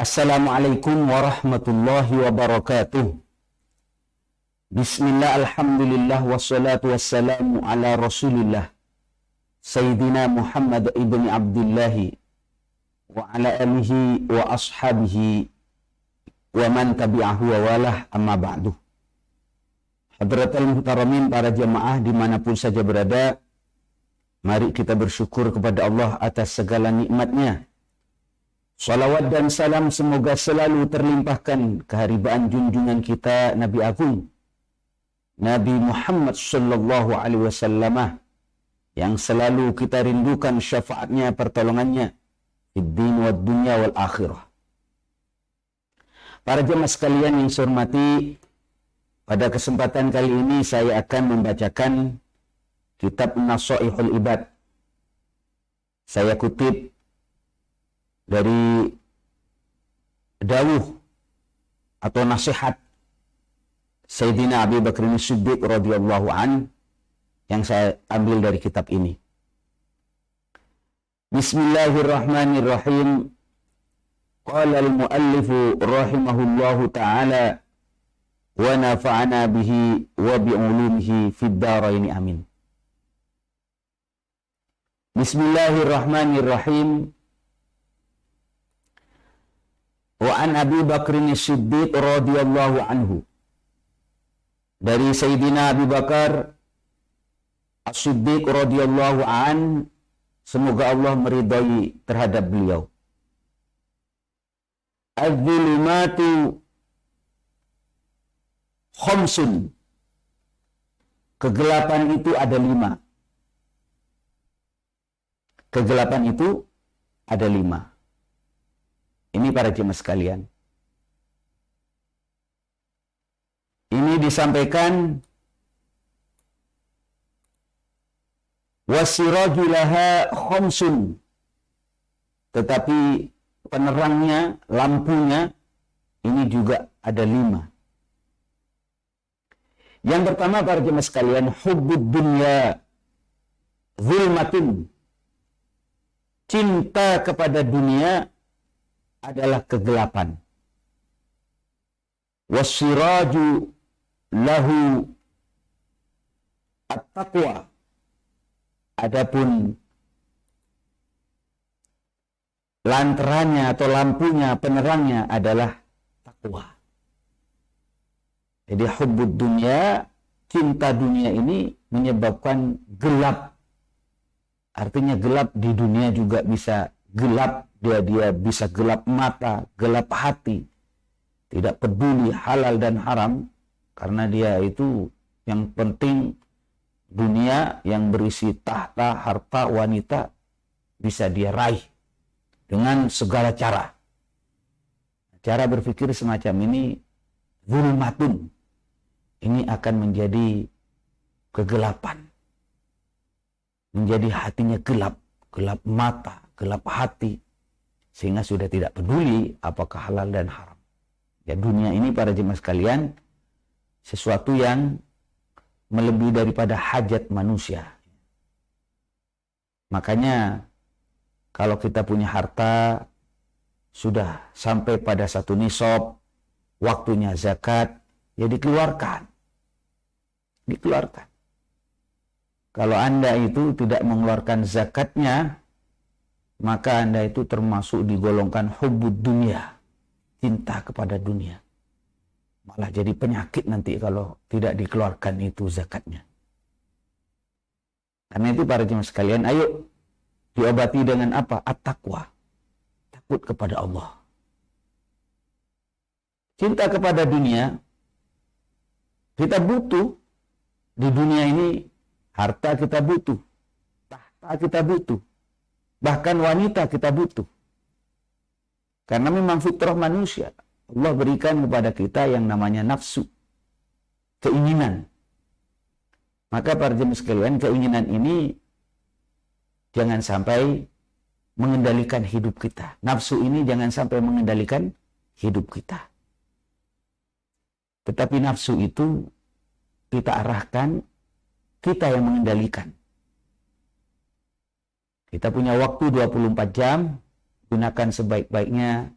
Assalamualaikum warahmatullahi wabarakatuh. Bismillah, alhamdulillah, wassalatu wassalamu ala rasulillah Sayyidina Muhammad ibn Abdillahi wa ala alihi wa ashabihi wa man tabi'ahu wa walah, amma ba'du. Hadratul muhtaramin, para jamaah dimanapun saja berada, mari kita bersyukur kepada Allah atas segala nikmatnya. Salawat dan salam semoga selalu terlimpahkan keharibaan junjungan kita Nabi Agung Nabi Muhammad sallallahu alaihi wasallam, yang selalu kita rindukan syafaatnya, pertolongannya fid din wad dunya wal akhirah. Para jemaah sekalian yang saya hormati, pada kesempatan kali ini saya akan membacakan kitab Nashaihul Ibad. Saya kutip dari dawuh atau nasihat Sayyidina Abi Bakr As-Siddiq radhiyallahu an, yang saya ambil dari kitab ini. Bismillahirrahmanirrahim. Qala al-muallifu rahimahullahu ta'ala wa nafa'ana bihi wa bi'ulumihi fid dharain, amin. Bismillahirrahmanirrahim. Wa an Abi Bakr As-Siddiq radhiyallahu anhu, dari Sayyidina Abi Bakar As-Siddiq radhiyallahu an, semoga Allah meridai terhadap beliau. Az-zulumatu khamsun, kegelapan itu ada 5. Kegelapan itu ada 5. Ini para jemaah sekalian, ini disampaikan wasirajulaha khamsun, tetapi penerangnya, lampunya ini juga ada 5. Yang pertama para jemaah sekalian, hubbud dunya zulmatun, cinta kepada dunia adalah kegelapan. Wasiraju lahu at-taqwa, adapun lantarannya atau lampunya, penerangnya adalah takwa. Jadi hubbud dunya, cinta dunia ini menyebabkan gelap. Artinya gelap di dunia juga bisa gelap, dia bisa gelap mata, gelap hati, tidak peduli halal dan haram, karena dia itu yang penting dunia yang berisi tahta, harta, wanita bisa dia raih dengan segala cara. Cara berpikir semacam ini zulmatun, ini akan menjadi kegelapan, menjadi hatinya gelap, gelap mata, gelap hati, sehingga sudah tidak peduli apakah halal dan haram. Ya, dunia ini para jemaah sekalian sesuatu yang melebihi daripada hajat manusia. Makanya kalau kita punya harta, sudah sampai pada satu nisab, waktunya zakat, ya dikeluarkan. Dikeluarkan. Kalau Anda itu tidak mengeluarkan zakatnya, maka Anda itu termasuk digolongkan hubbud dunia, cinta kepada dunia. Malah jadi penyakit nanti kalau tidak dikeluarkan itu zakatnya. Karena itu para jemaah sekalian, ayo diobati dengan apa? At-taqwa, takut kepada Allah. Cinta kepada dunia, kita butuh di dunia ini. Harta kita butuh, tahta kita butuh, bahkan wanita kita butuh. Karena memang fitrah manusia, Allah berikan kepada kita yang namanya nafsu, keinginan. Maka para jemaah sekalian, keinginan ini jangan sampai mengendalikan hidup kita. Nafsu ini jangan sampai mengendalikan hidup kita. Tetapi nafsu itu kita arahkan, kita yang mengendalikan. Kita punya waktu 24 jam, gunakan sebaik-baiknya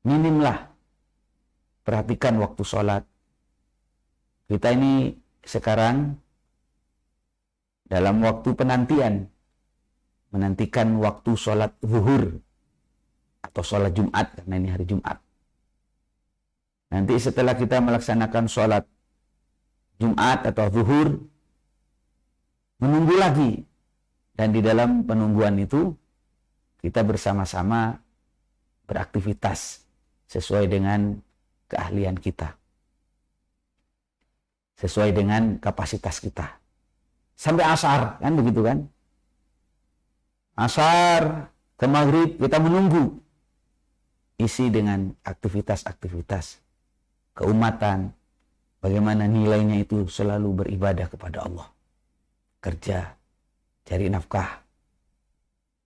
minimlah perhatikan waktu sholat. Kita ini sekarang dalam waktu penantian, menantikan waktu sholat zuhur atau sholat Jumat, karena ini hari Jumat. Nanti setelah kita melaksanakan sholat Jumat atau zuhur, menunggu lagi. Dan di dalam penungguan itu, kita bersama-sama beraktivitas sesuai dengan keahlian kita, sesuai dengan kapasitas kita. Sampai asar, kan begitu kan? Asar ke maghrib kita menunggu. Isi dengan aktivitas-aktivitas keumatan. Bagaimana nilainya itu selalu beribadah kepada Allah. Kerja, cari nafkah,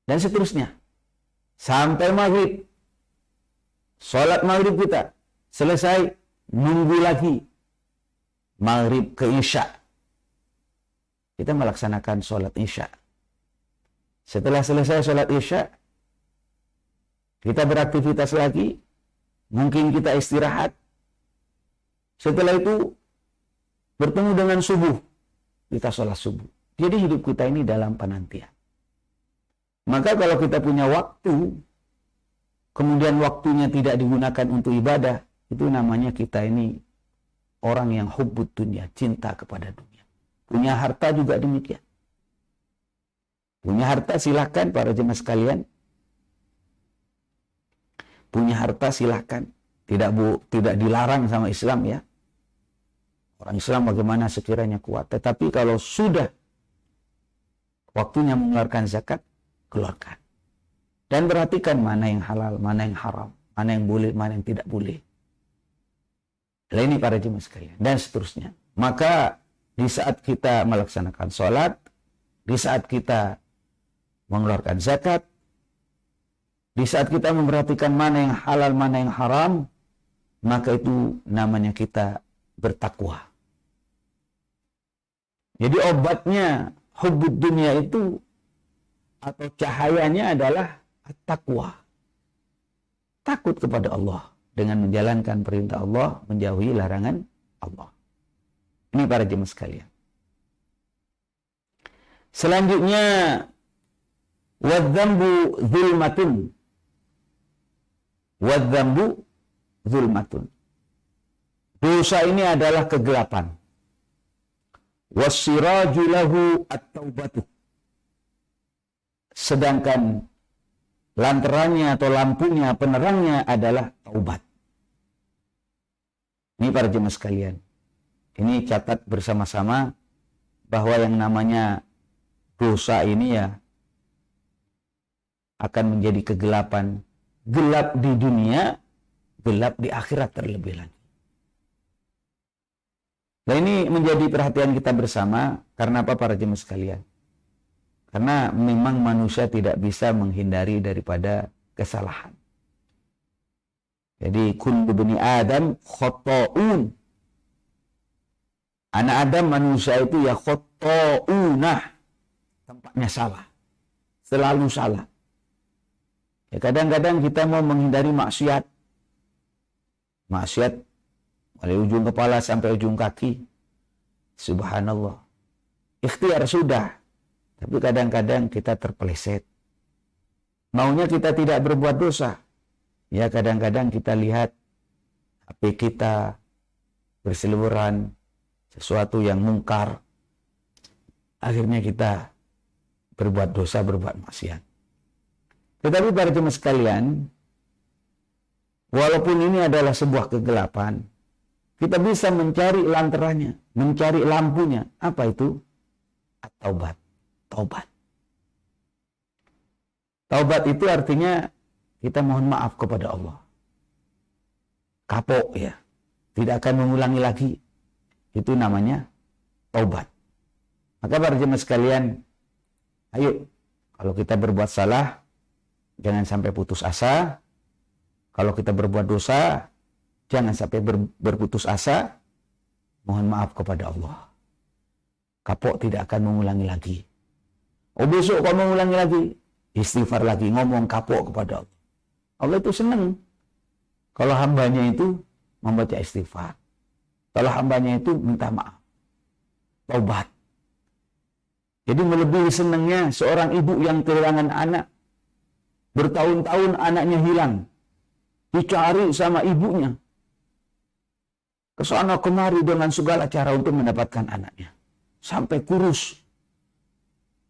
dan seterusnya. Sampai maghrib. Sholat maghrib kita selesai, nunggu lagi maghrib ke isya. Kita melaksanakan sholat isya. Setelah selesai sholat isya, kita beraktivitas lagi. Mungkin kita istirahat. Setelah itu, bertemu dengan subuh. Kita sholat subuh. Jadi hidup kita ini dalam penantian. Maka kalau kita punya waktu, kemudian waktunya tidak digunakan untuk ibadah, itu namanya kita ini orang yang hubbud dunia, cinta kepada dunia. Punya harta juga demikian. Punya harta silahkan para jemaah sekalian. Punya harta silahkan. Tidak dilarang sama Islam ya. Orang Islam bagaimana sekiranya kuat. Tetapi kalau sudah waktunya mengeluarkan zakat, keluarkan. Dan perhatikan mana yang halal, mana yang haram, mana yang boleh, mana yang tidak boleh. Nah, ini para jemaah sekalian. Dan seterusnya. Maka di saat kita melaksanakan sholat, di saat kita mengeluarkan zakat, di saat kita memperhatikan mana yang halal, mana yang haram, maka itu namanya kita bertakwa. Jadi obatnya hubbud dunia itu atau cahayanya adalah at-taqwa. Takut kepada Allah dengan menjalankan perintah Allah, menjauhi larangan Allah. Ini para jemaah sekalian. Selanjutnya, wadzambu zulmatun. Wadzambu zulmatun. Dosa ini adalah kegelapan. Wassiraju lahu at-taubatu. Sedangkan lantarannya atau lampunya, penerangnya adalah taubat. Ini para jemaah sekalian. Ini catat bersama-sama bahwa yang namanya dosa ini ya akan menjadi kegelapan. Gelap di dunia, gelap di akhirat terlebih lagi. Nah ini menjadi perhatian kita bersama. Karena apa para jemaah sekalian? Karena memang manusia tidak bisa menghindari daripada kesalahan. Jadi kullu bani Adam khata'un. Anak Adam manusia itu ya khata'unah. Tempatnya salah. Selalu salah. Ya kadang-kadang kita mau menghindari maksiat. Maksiat dari ujung kepala sampai ujung kaki. Subhanallah. Ikhtiar sudah. Tapi kadang-kadang kita terpeleset. Maunya kita tidak berbuat dosa. Ya kadang-kadang kita lihat HP kita berseliweran sesuatu yang mungkar. Akhirnya kita berbuat dosa, berbuat maksiat. Tetapi para jemaah sekalian, walaupun ini adalah sebuah kegelapan, kita bisa mencari lantarannya, mencari lampunya. Apa itu? At-taubat. Taubat. Taubat itu artinya kita mohon maaf kepada Allah. Kapok ya. Tidak akan mengulangi lagi. Itu namanya taubat. Maka para jemaah sekalian, ayo kalau kita berbuat salah, jangan sampai putus asa. Kalau kita berbuat dosa, jangan sampai berputus asa. Mohon maaf kepada Allah. Kapok tidak akan mengulangi lagi. Oh besok kau mengulangi lagi. Istighfar lagi, ngomong kapok kepada Allah. Allah itu senang. Kalau hambanya itu membaca istighfar. Kalau hambanya itu minta maaf. Taubat. Jadi melebihi senangnya seorang ibu yang kehilangan anak. Bertahun-tahun anaknya hilang. Dicari sama ibunya. Kesana kemari dengan segala cara untuk mendapatkan anaknya. Sampai kurus.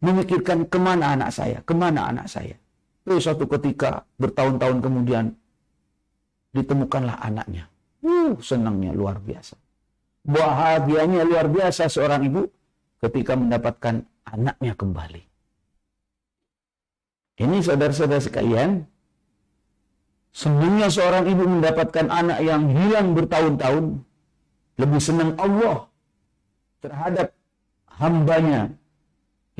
Memikirkan kemana anak saya, kemana anak saya. Terus suatu ketika bertahun-tahun kemudian ditemukanlah anaknya. Senangnya luar biasa. Bahagianya luar biasa seorang ibu ketika mendapatkan anaknya kembali. Ini saudara-saudara sekalian, senangnya seorang ibu mendapatkan anak yang hilang bertahun-tahun, lebih senang Allah terhadap hambanya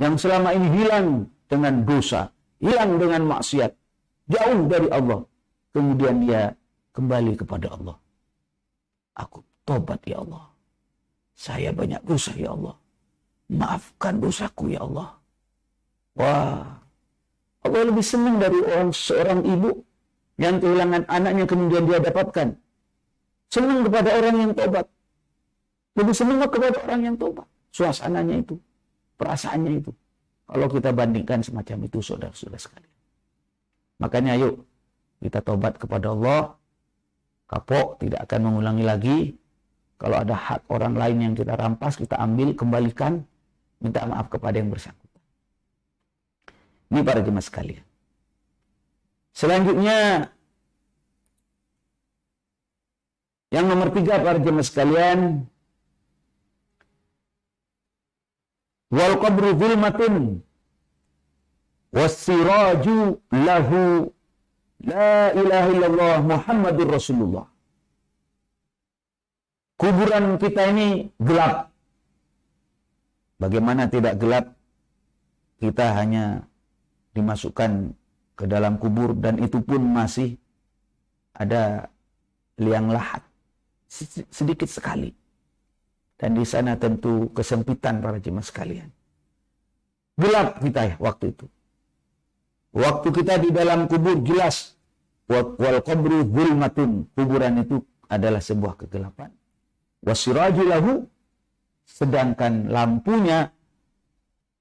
yang selama ini hilang dengan dosa, hilang dengan maksiat, jauh dari Allah. Kemudian dia kembali kepada Allah. Aku tobat ya Allah. Saya banyak dosa ya Allah. Maafkan dosaku ya Allah. Wah, Allah lebih senang dari seorang ibu yang kehilangan anaknya kemudian dia dapatkan. Senang kepada orang yang tobat. Lebih senang kepada orang yang tobat. Suasananya itu, perasaannya itu. Kalau kita bandingkan semacam itu, saudara-saudara sekalian. Makanya ayo kita tobat kepada Allah. Kapok, tidak akan mengulangi lagi. Kalau ada hak orang lain yang kita rampas, kita ambil, kembalikan. Minta maaf kepada yang bersangkutan. Ini para jemaah sekalian. Selanjutnya, yang nomor 3 para jemaah sekalian, wal qabru zulmatun wassiraju lahu la ilaha illallah Muhammadur Rasulullah. Kuburan kita ini gelap. Bagaimana tidak gelap? Kita hanya dimasukkan ke dalam kubur dan itu pun masih ada liang lahat sedikit sekali. Dan di sana tentu kesempitan para jemaah sekalian. Gelap kita ya waktu itu. Waktu kita di dalam kubur jelas. Wal qabru zulmatun. Kuburan itu adalah sebuah kegelapan. Wasiraju lahu. Sedangkan lampunya,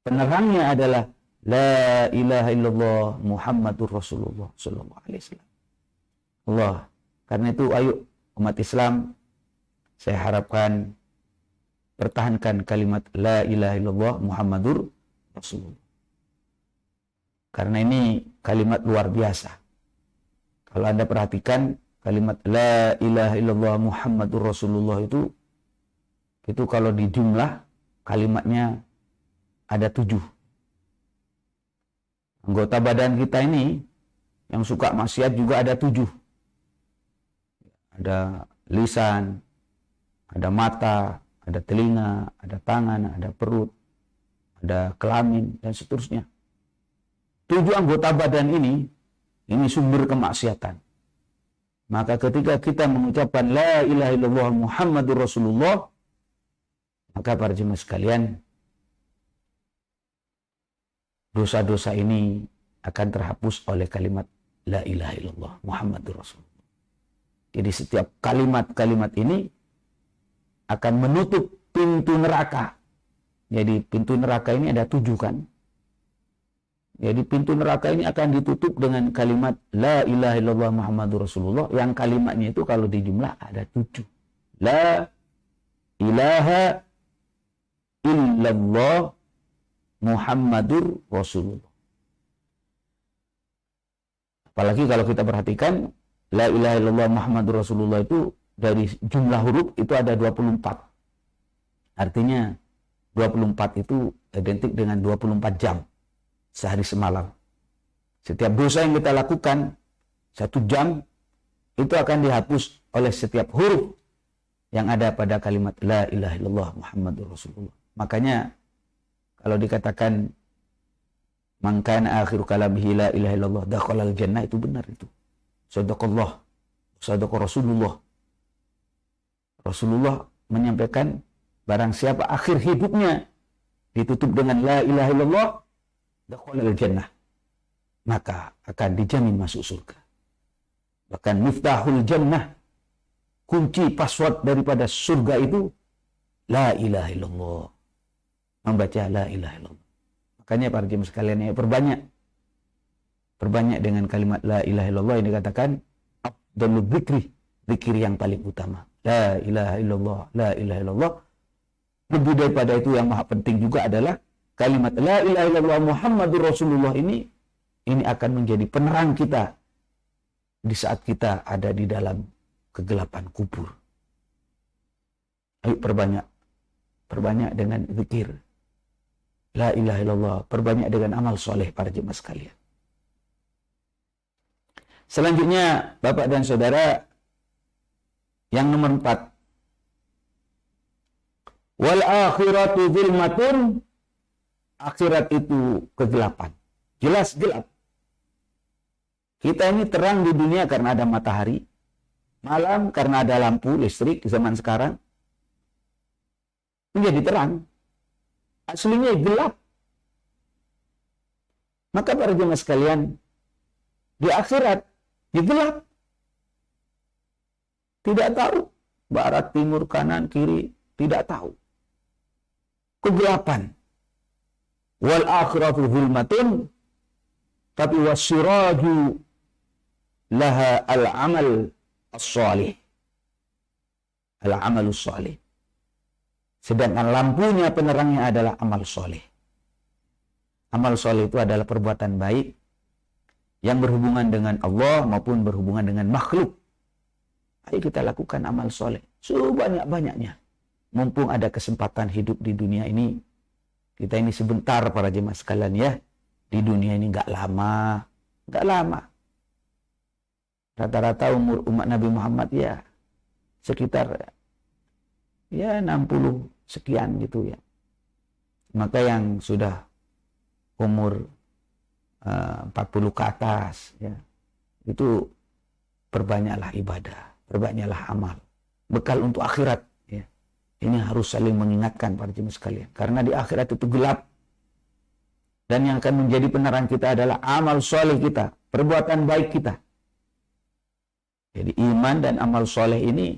penerangnya adalah la ilaha illallah Muhammadur Rasulullah sallallahu alaihi wasallam. Allah. Karena itu ayo umat Islam, saya harapkan pertahankan kalimat la ilaha illallah Muhammadur Rasulullah. Karena ini kalimat luar biasa. Kalau Anda perhatikan kalimat la ilaha illallah Muhammadur Rasulullah itu kalau di jumlah kalimatnya ada 7. Anggota badan kita ini yang suka maksiat juga ada 7. Ada lisan, ada mata, ada telinga, ada tangan, ada perut, ada kelamin, dan seterusnya. 7 anggota badan ini sumber kemaksiatan. Maka ketika kita mengucapkan la ilaha illallah Muhammadur Rasulullah, maka para jemaah sekalian, dosa-dosa ini akan terhapus oleh kalimat la ilaha illallah Muhammadur Rasulullah. Jadi setiap kalimat-kalimat ini akan menutup pintu neraka. Jadi pintu neraka ini ada 7 kan. Jadi pintu neraka ini akan ditutup dengan kalimat la ilaha illallah Muhammadur Rasulullah. Yang kalimatnya itu kalau dijumlah ada 7. La ilaha illallah Muhammadur Rasulullah. Apalagi kalau kita perhatikan la ilaha illallah Muhammadur Rasulullah itu dari jumlah huruf itu ada 24. Artinya 24 itu identik dengan 24 jam sehari semalam. Setiap dosa yang kita lakukan 1 jam itu akan dihapus oleh setiap huruf yang ada pada kalimat la ilaha illallah Muhammadur Rasulullah. Makanya kalau dikatakan man kana akhiru kalamihi la ilaha illallah dakhalal jannah, itu benar itu. Sadaqallah, sadaqa Rasulullah. Rasulullah menyampaikan barang siapa akhir hidupnya ditutup dengan la ilaha illallah dakhalal jannah, maka akan dijamin masuk surga. Bahkan miftahul jannah, kunci password daripada surga itu la ilaha illallah. Membaca la ilaha illallah. Makanya para jemaah sekalian, ya, perbanyak dengan kalimat la ilaha illallah ini dikatakan afdalul dzikri, zikir yang paling utama. La ilaha illallah, la ilaha illallah. Lebih daripada itu yang maha penting juga adalah kalimat la ilaha illallah Muhammadur Rasulullah ini akan menjadi penerang kita di saat kita ada di dalam kegelapan kubur. Ayo perbanyak dengan zikir la ilaha illallah, perbanyak dengan amal soleh para jemaah sekalian. Selanjutnya, Bapak dan Saudara, yang nomor 4, wal akhiratu zulmatun, akhirat itu kegelapan. Jelas gelap. Kita ini terang di dunia karena ada matahari, malam karena ada lampu listrik zaman sekarang, menjadi terang. Aslinya gelap. Maka para jemaah sekalian, di akhirat gelap. Tidak tahu barat, timur, kanan, kiri, tidak tahu. Kegelapan. Wal akhiratu zulmatun, tapi wasiraju laha al-amal as-salih. Al-amal as-salih. Sedangkan lampunya, penerangnya adalah amal soleh. Amal soleh itu adalah perbuatan baik yang berhubungan dengan Allah maupun berhubungan dengan makhluk. Ayo kita lakukan amal soleh sebanyak-banyaknya. Mumpung ada kesempatan hidup di dunia ini. Kita ini sebentar para jemaah sekalian, ya. Di dunia ini nggak lama. Nggak lama. Rata-rata umur umat Nabi Muhammad ya sekitar 60 sekian gitu ya. Maka yang sudah umur 40 ke atas ya, itu perbanyaklah ibadah, perbanyaklah amal, bekal untuk akhirat ya. Ini harus saling mengingatkan para jemaah sekalian, karena di akhirat itu gelap, dan yang akan menjadi penerang kita adalah amal soleh kita, perbuatan baik kita. Jadi iman dan amal soleh ini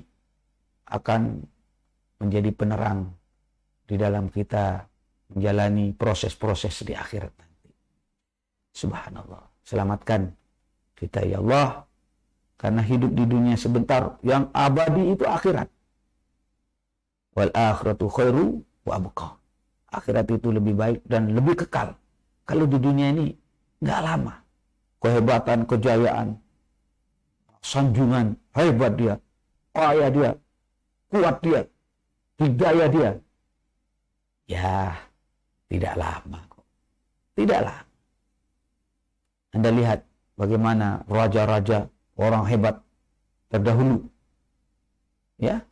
akan menjadi penerang di dalam kita menjalani proses-proses di akhirat nanti. Subhanallah. Selamatkan kita ya Allah, karena hidup di dunia sebentar, yang abadi itu akhirat. Wal akhiratu khairu wa abqa. Akhirat itu lebih baik dan lebih kekal. Kalau di dunia ini nggak lama. Kehebatan, kejayaan, sanjungan, hebat dia, kaya dia, kuat dia, hidayah dia. Ya, tidak lama kok. Tidak lama. Anda lihat bagaimana raja-raja, orang hebat terdahulu. Ya,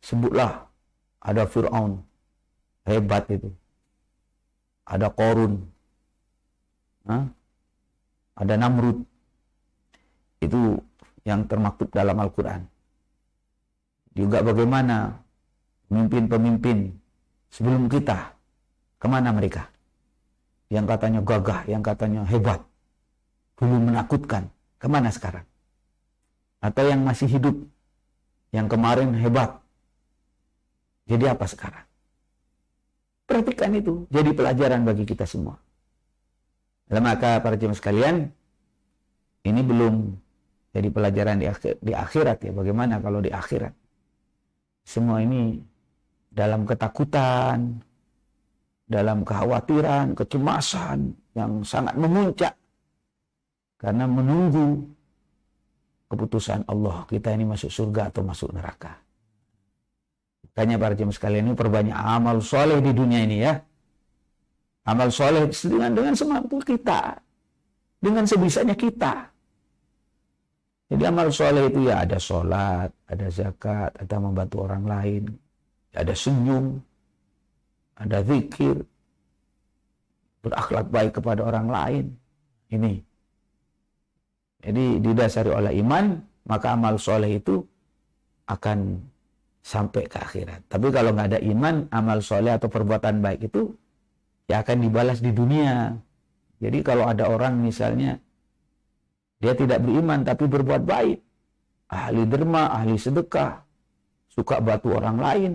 sebutlah ada Fir'aun, hebat itu. Ada Qarun, ada Namrud. Itu yang termaktub dalam Al-Quran. Juga bagaimana pemimpin-pemimpin sebelum kita, kemana mereka? Yang katanya gagah, yang katanya hebat, dulu menakutkan, kemana sekarang? Atau yang masih hidup, yang kemarin hebat, jadi apa sekarang? Perhatikan itu, jadi pelajaran bagi kita semua. Maka para jemaah sekalian, ini belum jadi pelajaran di akhirat ya. Bagaimana kalau di akhirat? Semua ini dalam ketakutan, dalam kekhawatiran, kecemasan yang sangat memuncak. Karena menunggu keputusan Allah, kita ini masuk surga atau masuk neraka. Makanya para jemaah sekalian ini perbanyak amal soleh di dunia ini ya. Amal soleh dengan semampu kita, dengan sebisanya kita. Jadi amal soleh itu ya ada sholat, ada zakat, ada membantu orang lain, ada senyum, ada zikir, berakhlak baik kepada orang lain. Ini. Jadi didasari oleh iman, maka amal soleh itu akan sampai ke akhirat. Tapi kalau nggak ada iman, amal soleh atau perbuatan baik itu ya akan dibalas di dunia. Jadi kalau ada orang misalnya dia tidak beriman tapi berbuat baik, ahli derma, ahli sedekah, suka bantu orang lain,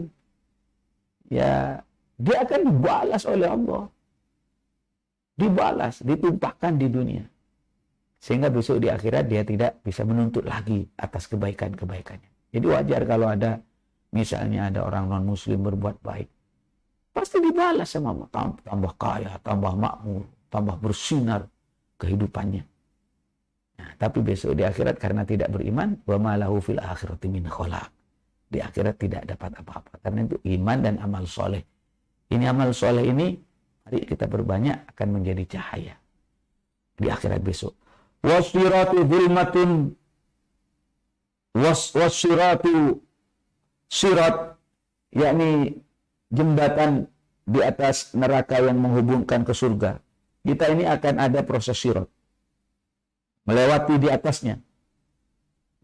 ya dia akan dibalas oleh Allah. Dibalas, ditumpahkan di dunia. Sehingga besok di akhirat dia tidak bisa menuntut lagi atas kebaikan-kebaikannya. Jadi wajar kalau ada, misalnya ada orang non-muslim berbuat baik, pasti dibalas sama Allah. Tambah kaya, tambah makmur, tambah bersinar kehidupannya. Nah, tapi besok di akhirat karena tidak beriman, wa ma lahu fil akhirati min khalaq. Di akhirat tidak dapat apa-apa. Karena itu iman dan amal soleh. Ini amal soleh ini, mari kita berbanyak, akan menjadi cahaya di akhirat besok. Wasiratu zulmatun, wasiratu sirat, yakni jembatan di atas neraka yang menghubungkan ke surga. Kita ini akan ada proses sirat, melewati di atasnya.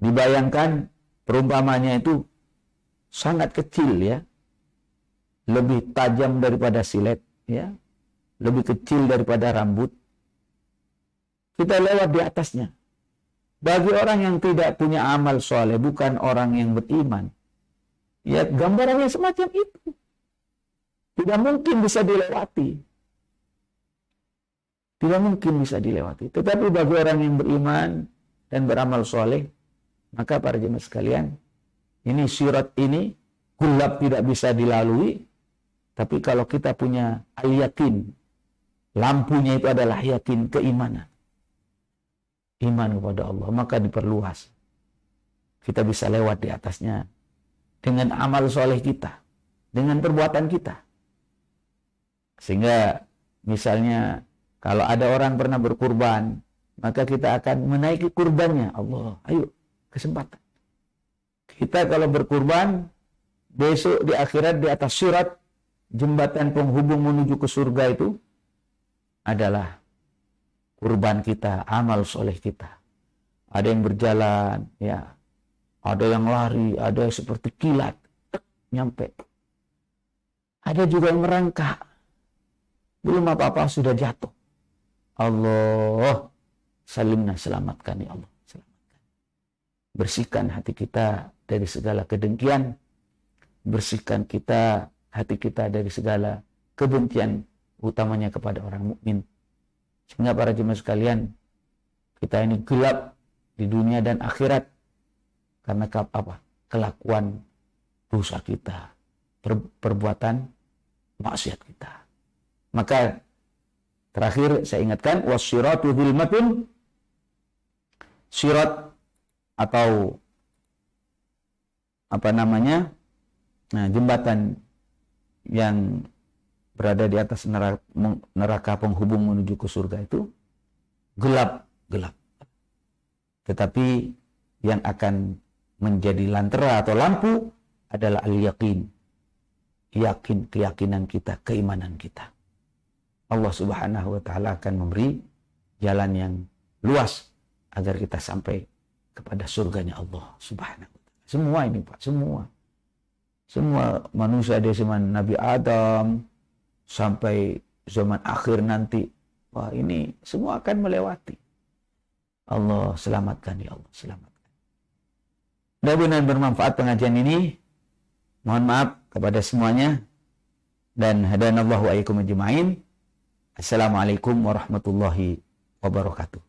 Dibayangkan perumpamannya itu sangat kecil, ya, lebih tajam daripada silet, ya, lebih kecil daripada rambut. Kita lewat di atasnya. Bagi orang yang tidak punya amal soleh, bukan orang yang beriman, ya gambarannya semacam itu. Tidak mungkin bisa dilewati. Tidak mungkin bisa dilewati. Tetapi bagi orang yang beriman dan beramal soleh, maka para jemaah sekalian, ini sirat ini gelap tidak bisa dilalui. Tapi kalau kita punya al-yakin, lampunya itu adalah yakin, keimanan, iman kepada Allah, maka diperluas. Kita bisa lewat di atasnya dengan amal soleh kita, dengan perbuatan kita. Sehingga misalnya kalau ada orang pernah berkurban, maka kita akan menaiki kurbannya. Allah, ayo, kesempatan. Kita kalau berkurban, besok di akhirat di atas sirat, jembatan penghubung menuju ke surga itu adalah kurban kita, amal soleh kita. Ada yang berjalan, ya, ada yang lari, ada yang seperti kilat, nyampe. Ada juga yang merangkak, belum apa-apa sudah jatuh. Allah, salimna, selamatkan ya Allah, selamatkan. Bersihkan hati kita dari segala kedengkian, bersihkan hati kita dari segala kebencian, utamanya kepada orang mukmin. Sehingga para jemaah sekalian, kita ini gelap di dunia dan akhirat karena apa? Kelakuan dosa kita, perbuatan maksiat kita. Maka terakhir saya ingatkan, wassiratu zulmatun, sirat atau apa namanya? Nah, jembatan yang berada di atas neraka penghubung menuju ke surga itu gelap. Tetapi yang akan menjadi lantera atau lampu adalah al-yaqin. Yakin, keyakinan kita, keimanan kita. Allah Subhanahu wa taala akan memberi jalan yang luas agar kita sampai kepada surganya Allah Subhanahu wa taala. Semua ini, Pak, semua manusia dari zaman Nabi Adam sampai zaman akhir nanti, wah, ini semua akan melewati. Allah selamatkan ya Allah, selamatkan. Mudah-mudahan bermanfaat pengajian ini. Mohon maaf kepada semuanya, dan hadanallahu wa iyyakum ajma'in. Assalamualaikum warahmatullahi wabarakatuh.